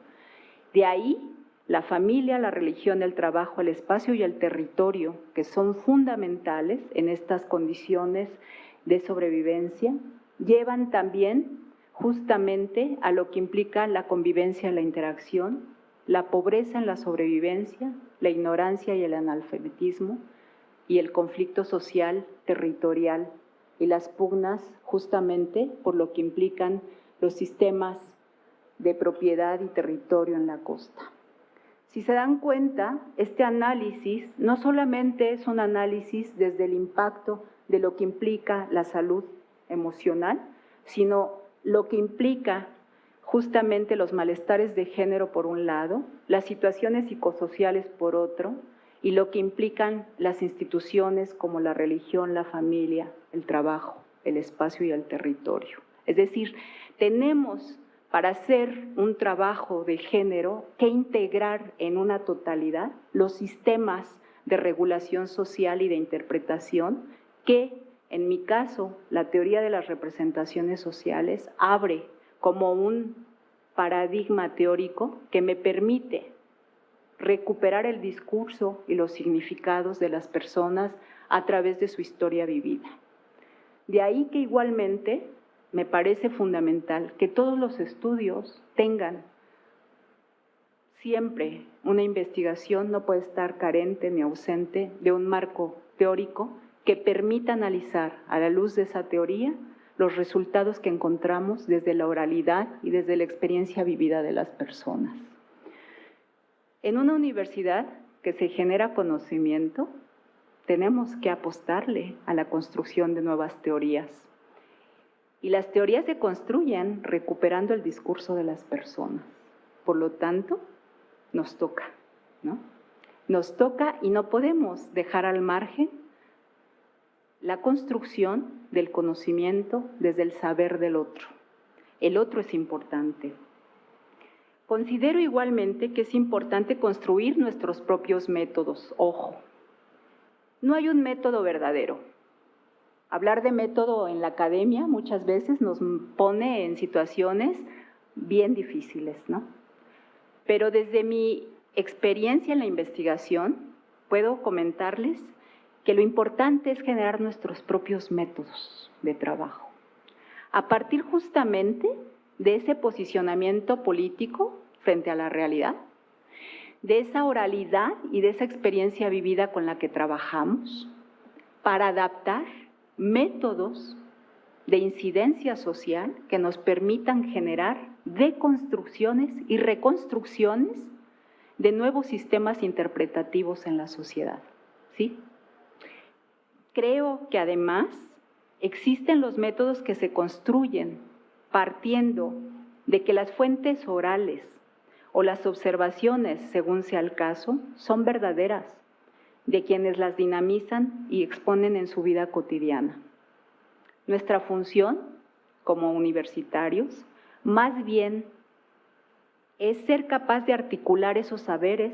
De ahí La familia, la religión, el trabajo, el espacio y el territorio, que son fundamentales en estas condiciones de sobrevivencia, llevan también justamente a lo que implica la convivencia y la interacción, la pobreza en la sobrevivencia, la ignorancia y el analfabetismo, y el conflicto social, territorial, y las pugnas justamente por lo que implican los sistemas de propiedad y territorio en la costa. Si se dan cuenta, este análisis no solamente es un análisis desde el impacto de lo que implica la salud emocional, sino lo que implica justamente los malestares de género por un lado, las situaciones psicosociales por otro, y lo que implican las instituciones como la religión, la familia, el trabajo, el espacio y el territorio. Es decir, tenemos para hacer un trabajo de género que integrar en una totalidad los sistemas de regulación social y de interpretación que, en mi caso, la teoría de las representaciones sociales abre como un paradigma teórico que me permite recuperar el discurso y los significados de las personas a través de su historia vivida. De ahí que igualmente me parece fundamental que todos los estudios tengan siempre una investigación, no puede estar carente ni ausente de un marco teórico que permita analizar a la luz de esa teoría los resultados que encontramos desde la oralidad y desde la experiencia vivida de las personas. En una universidad que se genera conocimiento, tenemos que apostarle a la construcción de nuevas teorías. Y las teorías se construyen recuperando el discurso de las personas. Por lo tanto, nos toca, ¿no? Nos toca y no podemos dejar al margen la construcción del conocimiento desde el saber del otro. El otro es importante. Considero igualmente que es importante construir nuestros propios métodos. Ojo, no hay un método verdadero. Hablar de método en la academia muchas veces nos pone en situaciones bien difíciles, ¿no? Pero desde mi experiencia en la investigación, puedo comentarles que lo importante es generar nuestros propios métodos de trabajo. A partir justamente de ese posicionamiento político frente a la realidad, de esa oralidad y de esa experiencia vivida con la que trabajamos, para adaptar métodos de incidencia social que nos permitan generar deconstrucciones y reconstrucciones de nuevos sistemas interpretativos en la sociedad, ¿sí? Creo que además existen los métodos que se construyen partiendo de que las fuentes orales o las observaciones, según sea el caso, son verdaderas, de quienes las dinamizan y exponen en su vida cotidiana. Nuestra función como universitarios, más bien, es ser capaz de articular esos saberes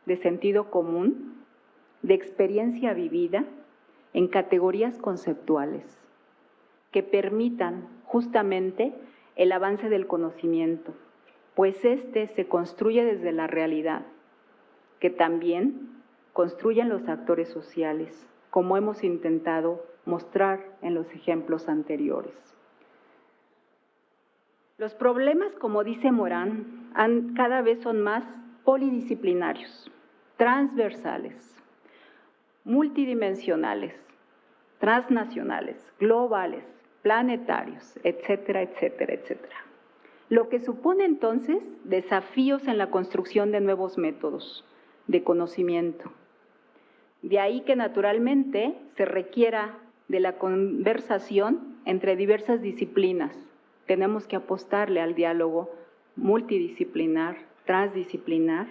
de sentido común, de experiencia vivida, en categorías conceptuales que permitan justamente el avance del conocimiento, pues este se construye desde la realidad, que también construyen los actores sociales, como hemos intentado mostrar en los ejemplos anteriores. Los problemas, como dice Morán, cada vez son más polidisciplinarios, transversales, multidimensionales, transnacionales, globales, planetarios, etcétera, etcétera, etcétera. Lo que supone entonces desafíos en la construcción de nuevos métodos de conocimiento. De ahí que naturalmente se requiera de la conversación entre diversas disciplinas. Tenemos que apostarle al diálogo multidisciplinar, transdisciplinar,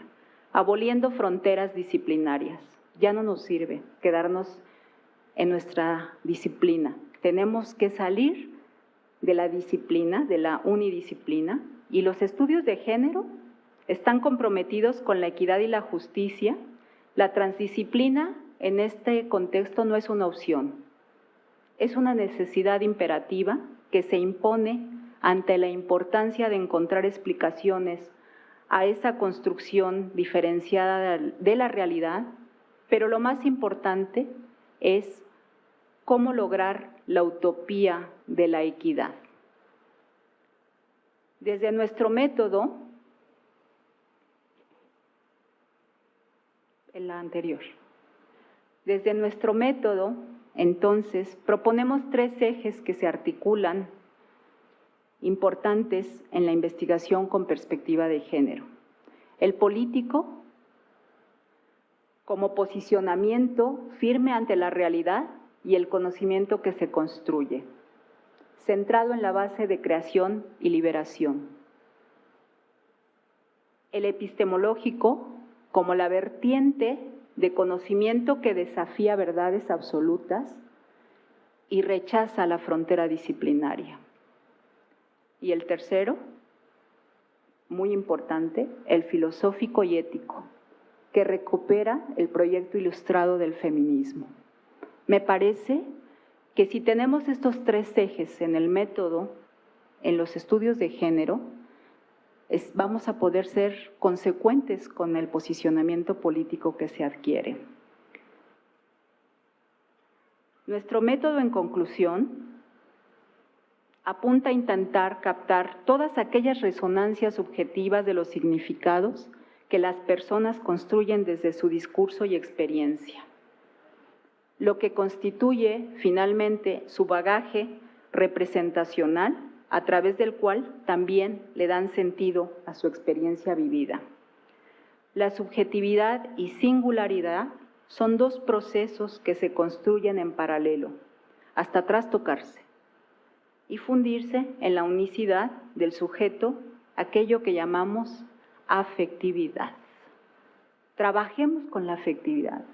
aboliendo fronteras disciplinarias. Ya no nos sirve quedarnos en nuestra disciplina. Tenemos que salir de la disciplina, de la unidisciplina, y los estudios de género están comprometidos con la equidad y la justicia. La transdisciplina en este contexto no es una opción, es una necesidad imperativa que se impone ante la importancia de encontrar explicaciones a esa construcción diferenciada de la realidad, pero lo más importante es cómo lograr la utopía de la equidad. Desde nuestro método, desde nuestro método, entonces, proponemos 3 ejes que se articulan importantes en la investigación con perspectiva de género. El político, como posicionamiento firme ante la realidad y el conocimiento que se construye, centrado en la base de creación y liberación. El epistemológico, como la vertiente de conocimiento que desafía verdades absolutas y rechaza la frontera disciplinaria. Y el tercero, muy importante, el filosófico y ético, que recupera el proyecto ilustrado del feminismo. Me parece que si tenemos estos 3 ejes en el método, en los estudios de género, vamos a poder ser consecuentes con el posicionamiento político que se adquiere. Nuestro método, en conclusión, apunta a intentar captar todas aquellas resonancias subjetivas de los significados que las personas construyen desde su discurso y experiencia, lo que constituye finalmente su bagaje representacional, a través del cual también le dan sentido a su experiencia vivida. La subjetividad y singularidad son 2 procesos que se construyen en paralelo, hasta trastocarse y fundirse en la unicidad del sujeto, aquello que llamamos afectividad. Trabajemos con la afectividad.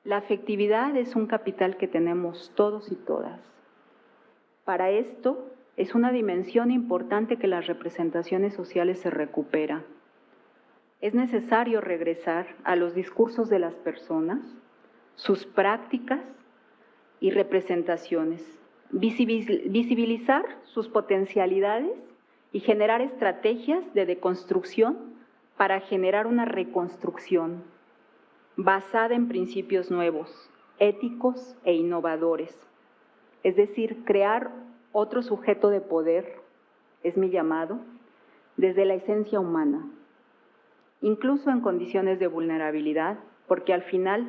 La afectividad es un capital que tenemos todos y todas. Para esto es una dimensión importante que las representaciones sociales se recupera. Es necesario regresar a los discursos de las personas, sus prácticas y representaciones, visibilizar sus potencialidades y generar estrategias de deconstrucción para generar una reconstrucción basada en principios nuevos, éticos e innovadores. Es decir, crear otro sujeto de poder, es mi llamado, desde la esencia humana, incluso en condiciones de vulnerabilidad, porque al final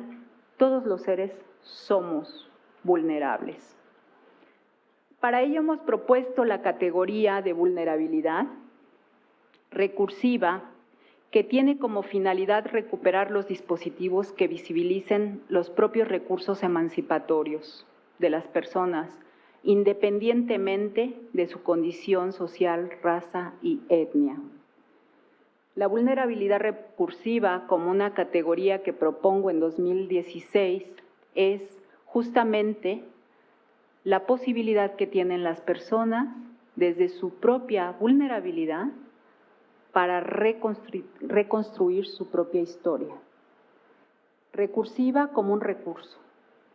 todos los seres somos vulnerables. Para ello hemos propuesto la categoría de vulnerabilidad recursiva, que tiene como finalidad recuperar los dispositivos que visibilicen los propios recursos emancipatorios de las personas, independientemente de su condición social, raza y etnia. La vulnerabilidad recursiva, como una categoría que propongo en 2016, es justamente la posibilidad que tienen las personas desde su propia vulnerabilidad para reconstruir su propia historia. Recursiva como un recurso,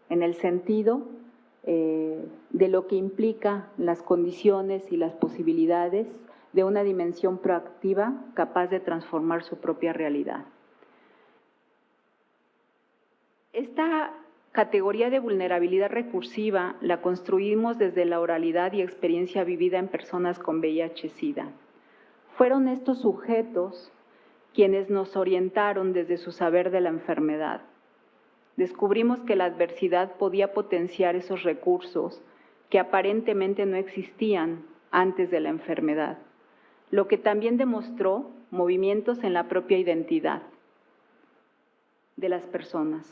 en el sentido de lo que implica las condiciones y las posibilidades de una dimensión proactiva capaz de transformar su propia realidad. Esta categoría de vulnerabilidad recursiva la construimos desde la oralidad y experiencia vivida en personas con VIH-Sida. Fueron estos sujetos quienes nos orientaron desde su saber de la enfermedad. Descubrimos que la adversidad podía potenciar esos recursos que aparentemente no existían antes de la enfermedad, lo que también demostró movimientos en la propia identidad de las personas.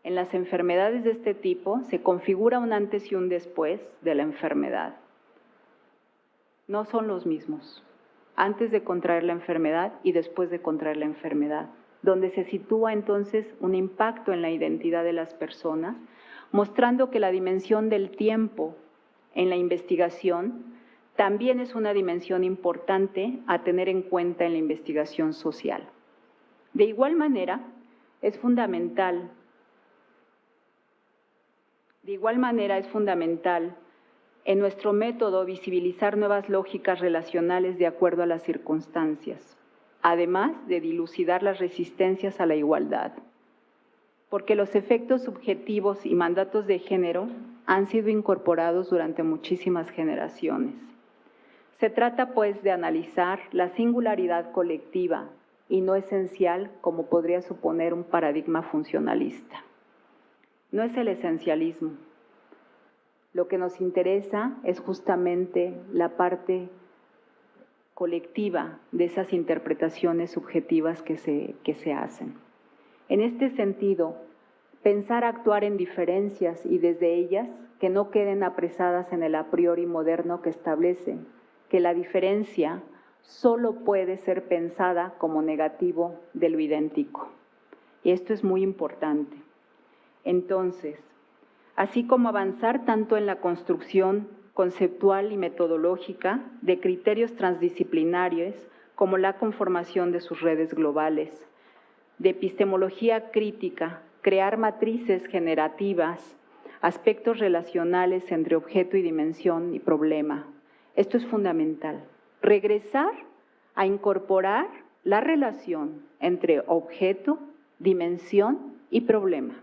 En las enfermedades de este tipo se configura un antes y un después de la enfermedad. No son los mismos, antes de contraer la enfermedad y después de contraer la enfermedad, donde se sitúa entonces un impacto en la identidad de las personas, mostrando que la dimensión del tiempo en la investigación también es una dimensión importante a tener en cuenta en la investigación social. De igual manera, es fundamental En nuestro método, visibilizar nuevas lógicas relacionales de acuerdo a las circunstancias, además de dilucidar las resistencias a la igualdad. Porque los efectos subjetivos y mandatos de género han sido incorporados durante muchísimas generaciones. Se trata, pues, de analizar la singularidad colectiva y no esencial, como podría suponer un paradigma funcionalista. No es el esencialismo. Lo que nos interesa es justamente la parte colectiva de esas interpretaciones subjetivas que se hacen. En este sentido, pensar actuar en diferencias y desde ellas que no queden apresadas en el a priori moderno que establece que la diferencia solo puede ser pensada como negativo de lo idéntico. Y esto es muy importante. Entonces, así como avanzar tanto en la construcción conceptual y metodológica de criterios transdisciplinarios como la conformación de sus redes globales, de epistemología crítica, crear matrices generativas, aspectos relacionales entre objeto y dimensión y problema. Esto es fundamental. Regresar a incorporar la relación entre objeto, dimensión y problema.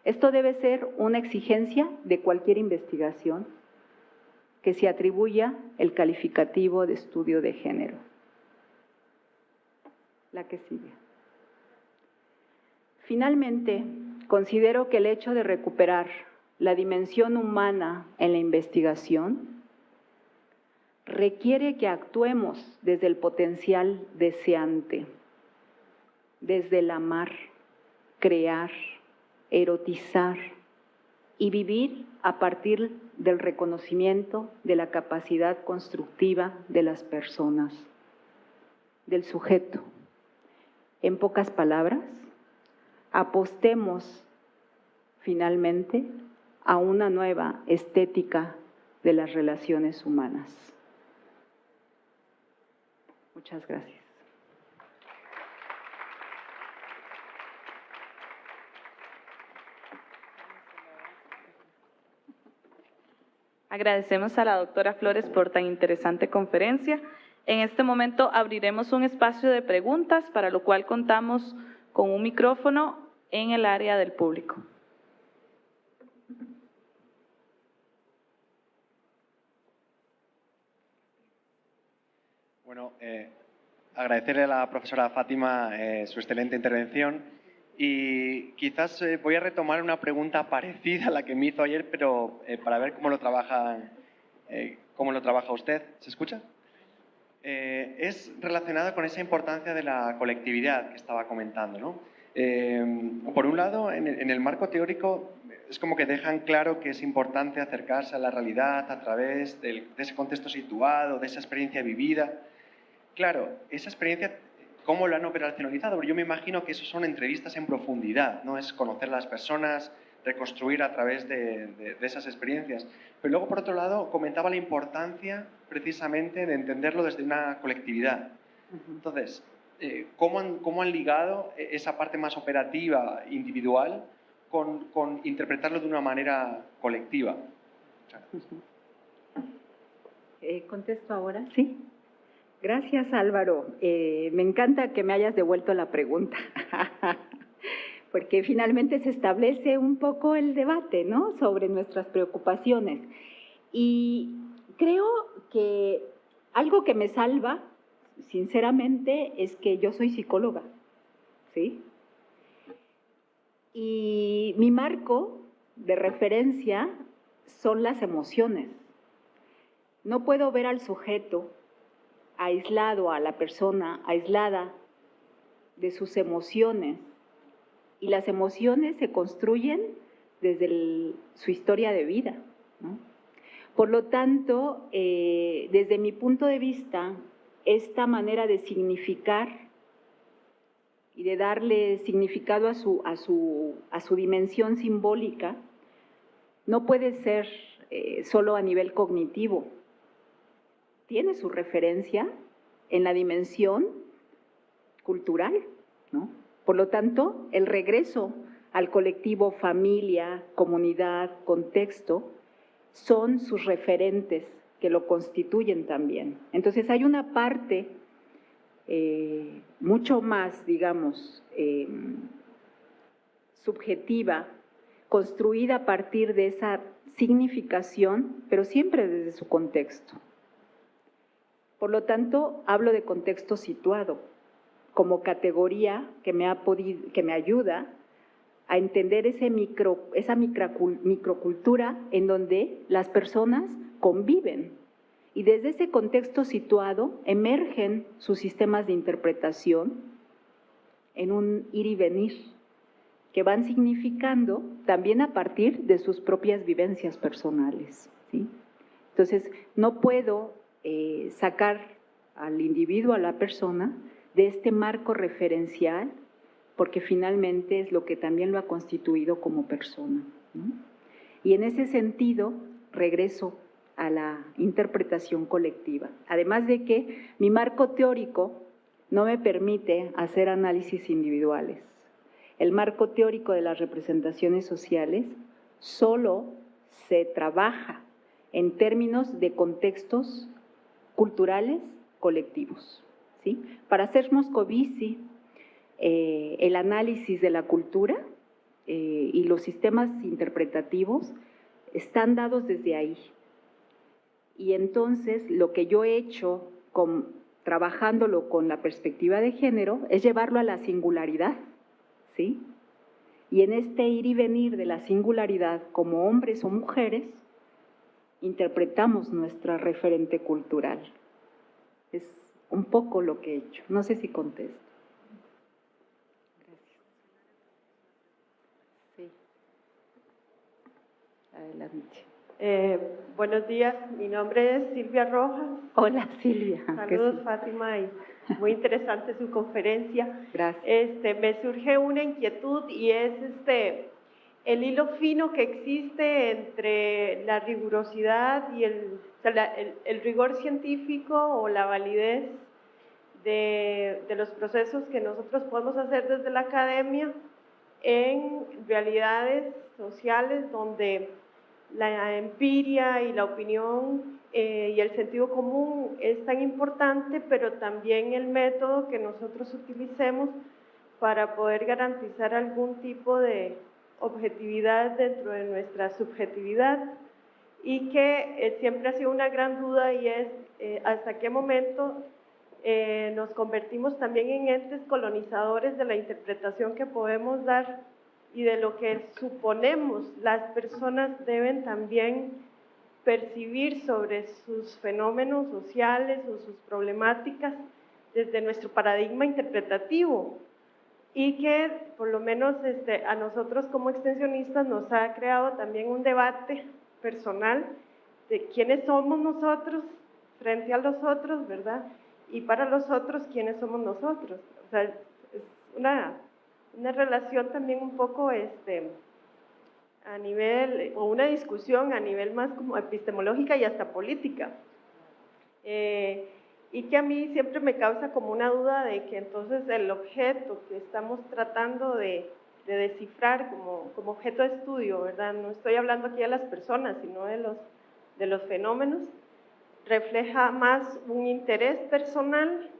Esto debe ser una exigencia de cualquier investigación que se atribuya el calificativo de estudio de género. La que sigue. Finalmente, considero que el hecho de recuperar la dimensión humana en la investigación requiere que actuemos desde el potencial deseante, desde el amar, crear, erotizar y vivir a partir del reconocimiento de la capacidad constructiva de las personas, del sujeto. En pocas palabras, apostemos finalmente a una nueva estética de las relaciones humanas. Muchas gracias. Agradecemos a la doctora Flores por tan interesante conferencia. En este momento abriremos un espacio de preguntas, para lo cual contamos con un micrófono en el área del público. Bueno, agradecerle a la profesora Fátima su excelente intervención y quizás voy a retomar una pregunta parecida a la que me hizo ayer, pero para ver cómo lo trabaja usted. ¿Se escucha? Es relacionada con esa importancia de la colectividad que estaba comentando, ¿no? Por un lado, en el marco teórico es como que dejan claro que es importante acercarse a la realidad a través de ese contexto situado, de esa experiencia vivida. Claro, esa experiencia, ¿cómo lo han operacionalizado? Yo me imagino que eso son entrevistas en profundidad, no es conocer a las personas, reconstruir a través de esas experiencias. Pero luego, por otro lado, comentaba la importancia precisamente de entenderlo desde una colectividad. Entonces, ¿cómo han ligado esa parte más operativa, individual, con interpretarlo de una manera colectiva? ¿Contesto ahora? Sí. Gracias, Álvaro. Me encanta que me hayas devuelto la pregunta, porque finalmente se establece un poco el debate, ¿no?, sobre nuestras preocupaciones. Y creo que algo que me salva, sinceramente, es que yo soy psicóloga, ¿sí? Y mi marco de referencia son las emociones. No puedo ver al sujeto aislado, a la persona aislada de sus emociones. Y las emociones se construyen desde su historia de vida, ¿no? Por lo tanto, desde mi punto de vista, esta manera de significar y de darle significado a su dimensión simbólica no puede ser solo a nivel cognitivo. Tiene su referencia en la dimensión cultural, ¿no? Por lo tanto, el regreso al colectivo, familia, comunidad, contexto, son sus referentes que lo constituyen también. Entonces hay una parte mucho más, digamos, subjetiva, construida a partir de esa significación, pero siempre desde su contexto. Por lo tanto, hablo de contexto situado, como categoría que me ayuda a entender esa microcultura en donde las personas conviven. Y desde ese contexto situado emergen sus sistemas de interpretación en un ir y venir, que van significando también a partir de sus propias vivencias personales, ¿sí? Entonces, no puedo sacar al individuo, a la persona, de este marco referencial, porque finalmente es lo que también lo ha constituido como persona, ¿no? Y en ese sentido, regreso a la interpretación colectiva. Además de que mi marco teórico no me permite hacer análisis individuales. El marco teórico de las representaciones sociales solo se trabaja en términos de contextos culturales colectivos, ¿sí? Para hacer Moscovici, el análisis de la cultura y los sistemas interpretativos están dados desde ahí. Y entonces lo que yo he hecho trabajándolo con la perspectiva de género es llevarlo a la singularidad, ¿sí? Y en este ir y venir de la singularidad como hombres o mujeres, interpretamos nuestra referente cultural. Es un poco lo que he hecho. No sé si contesto. Gracias. Sí. Adelante. Buenos días, mi nombre es Silvia Rojas. Hola, Silvia. Saludos, Fátima, y muy interesante su conferencia. Gracias. Me surge una inquietud y es el hilo fino que existe entre la rigurosidad y el rigor científico o la validez de los procesos que nosotros podemos hacer desde la academia en realidades sociales donde la empiria y la opinión y el sentido común es tan importante, pero también el método que nosotros utilicemos para poder garantizar algún tipo de objetividad dentro de nuestra subjetividad, y que siempre ha sido una gran duda, y es hasta qué momento nos convertimos también en entes colonizadores de la interpretación que podemos dar y de lo que suponemos las personas deben también percibir sobre sus fenómenos sociales o sus problemáticas desde nuestro paradigma interpretativo, y que por lo menos a nosotros como extensionistas nos ha creado también un debate personal de quiénes somos nosotros frente a los otros, ¿verdad? Y para los otros, quiénes somos nosotros. O sea, es una relación también un poco a nivel, o una discusión a nivel más como epistemológica y hasta política. Y que a mí siempre me causa como una duda de que entonces el objeto que estamos tratando de descifrar como objeto de estudio, ¿verdad? No estoy hablando aquí de las personas, sino de los fenómenos, refleja más un interés personal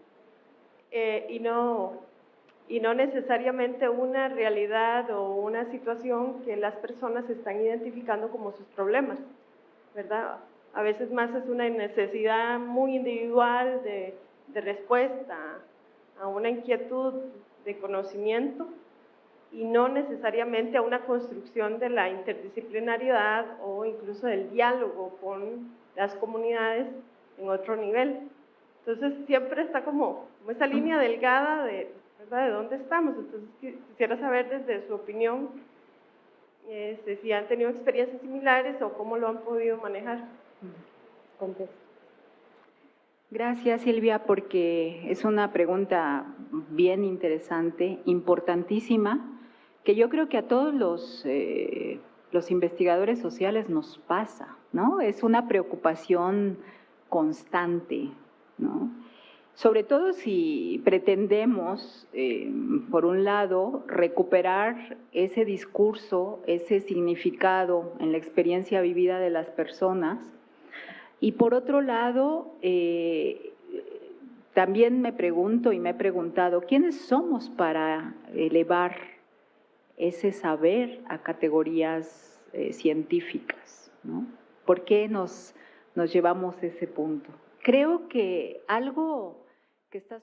y no necesariamente una realidad o una situación que las personas están identificando como sus problemas, ¿verdad? A veces más es una necesidad muy individual de respuesta a una inquietud de conocimiento, y no necesariamente a una construcción de la interdisciplinariedad o incluso del diálogo con las comunidades en otro nivel. Entonces siempre está como esa línea delgada ¿verdad? ¿De dónde estamos? Entonces quisiera saber desde su opinión si han tenido experiencias similares o cómo lo han podido manejar. Contesto. Gracias, Silvia, porque es una pregunta bien interesante, importantísima, que yo creo que a todos los investigadores sociales nos pasa, ¿no? Es una preocupación constante, ¿no? Sobre todo si pretendemos, por un lado, recuperar ese discurso, ese significado en la experiencia vivida de las personas, y por otro lado, también me pregunto y me he preguntado, ¿quiénes somos para elevar ese saber a categorías científicas, ¿no? ¿Por qué nos llevamos a ese punto? Creo que algo que estás